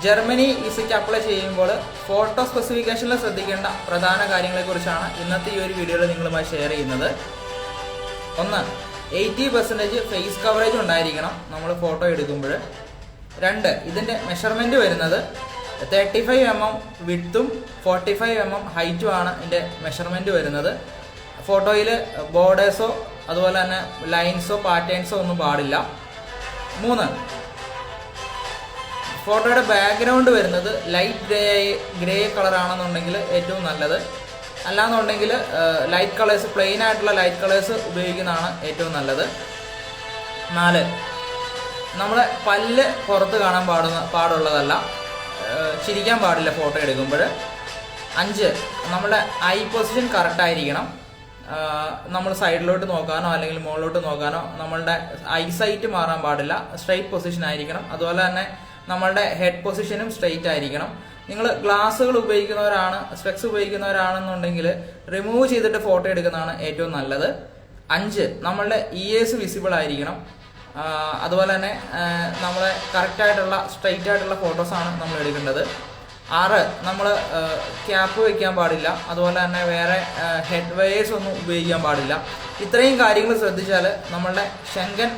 Germany വിസയ്ക്ക് apply ചെയ്യുമ്പോൾ photo സ്പെസിഫിക്കേഷനിൽ ശ്രദ്ധിക്കേണ്ട പ്രധാന കാര്യങ്ങളെക്കുറിച്ചാണ് ഇന്നത്തെ ഈ ഒരു വീഡിയോയിൽ നിങ്ങളുമായി ഷെയർ ചെയ്യുന്നത്. ഒന്ന്, 80% ഫേസ് കവറേജ് ഉണ്ടായിരിക്കണം നമ്മൾ ഫോട്ടോ എടുക്കുമ്പോൾ. രണ്ട്, ഇതിൻ്റെ മെഷർമെൻറ്റ് വരുന്നത് 35 mm വിഡ്ത്തും 45 mm ഹൈറ്റും ആണ് ഇതിൻ്റെ മെഷർമെൻറ്റ് വരുന്നത്. ഫോട്ടോയിൽ ബോർഡേഴ്സോ അതുപോലെ തന്നെ ലൈൻസോ പാറ്റേൺസോ ഒന്നും പാടില്ല. മൂന്ന്, ഫോട്ടോയുടെ ബാക്ക്ഗ്രൗണ്ട് വരുന്നത് ലൈറ്റ് ഗ്രേ കളറാണെന്നുണ്ടെങ്കിൽ ഏറ്റവും നല്ലത്. അല്ലാന്നുണ്ടെങ്കിൽ ലൈറ്റ് കളേഴ്സ്, പ്ലെയിൻ ആയിട്ടുള്ള ലൈറ്റ് കളേഴ്സ് ഉപയോഗിക്കുന്നതാണ് ഏറ്റവും നല്ലത്. 4, നമ്മളെ പല്ല് പുറത്ത് കാണാൻ പാടുള്ളതല്ല, ചിരിക്കാൻ പാടില്ല ഫോട്ടോ എടുക്കുമ്പോൾ. 5, നമ്മുടെ ഐ പൊസിഷൻ കറക്റ്റായിരിക്കണം. നമ്മൾ സൈഡിലോട്ട് നോക്കാനോ അല്ലെങ്കിൽ മുകളിലോട്ട് നോക്കാനോ നമ്മളുടെ ഐസൈറ്റ് മാറാൻ പാടില്ല, സ്ട്രെയിറ്റ് പൊസിഷൻ ആയിരിക്കണം. അതുപോലെ തന്നെ നമ്മളുടെ ഹെഡ് പൊസിഷനും സ്ട്രെയിറ്റ് ആയിരിക്കണം. നിങ്ങൾ ഗ്ലാസ്സുകൾ ഉപയോഗിക്കുന്നവരാണ്, സ്പെക്സ് ഉപയോഗിക്കുന്നവരാണെന്നുണ്ടെങ്കിൽ റിമൂവ് ചെയ്തിട്ട് ഫോട്ടോ എടുക്കുന്നതാണ് ഏറ്റവും നല്ലത്. 5, നമ്മളുടെ ഇയേഴ്സ് വിസിബിൾ ആയിരിക്കണം. അതുപോലെ തന്നെ നമ്മളെ കറക്റ്റായിട്ടുള്ള സ്ട്രെയിറ്റ് ആയിട്ടുള്ള ഫോട്ടോസാണ് നമ്മൾ എടുക്കേണ്ടത്. 6, നമ്മൾ ക്യാപ്പ് വയ്ക്കാൻ പാടില്ല. അതുപോലെ തന്നെ വേറെ ഹെഡ് വെയേഴ്സ് ഒന്നും ഉപയോഗിക്കാൻ പാടില്ല. ഇത്രയും കാര്യങ്ങൾ ശ്രദ്ധിച്ചാൽ നമ്മളുടെ ഷെങ്കൻ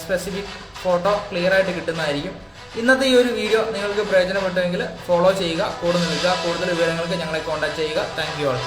സ്പെസിഫിക് ഫോട്ടോ ക്ലിയർ ആയിട്ട് കിട്ടുന്നതായിരിക്കും. ഇന്നത്തെ ഈ ഒരു വീഡിയോ നിങ്ങൾക്ക് പ്രയോജനപ്പെട്ടുവെങ്കിൽ ഫോളോ ചെയ്യുക, കൂടുതൽ വിവരങ്ങൾക്ക് ഞങ്ങളെ കോൺടാക്ട് ചെയ്യുക. Thank you all.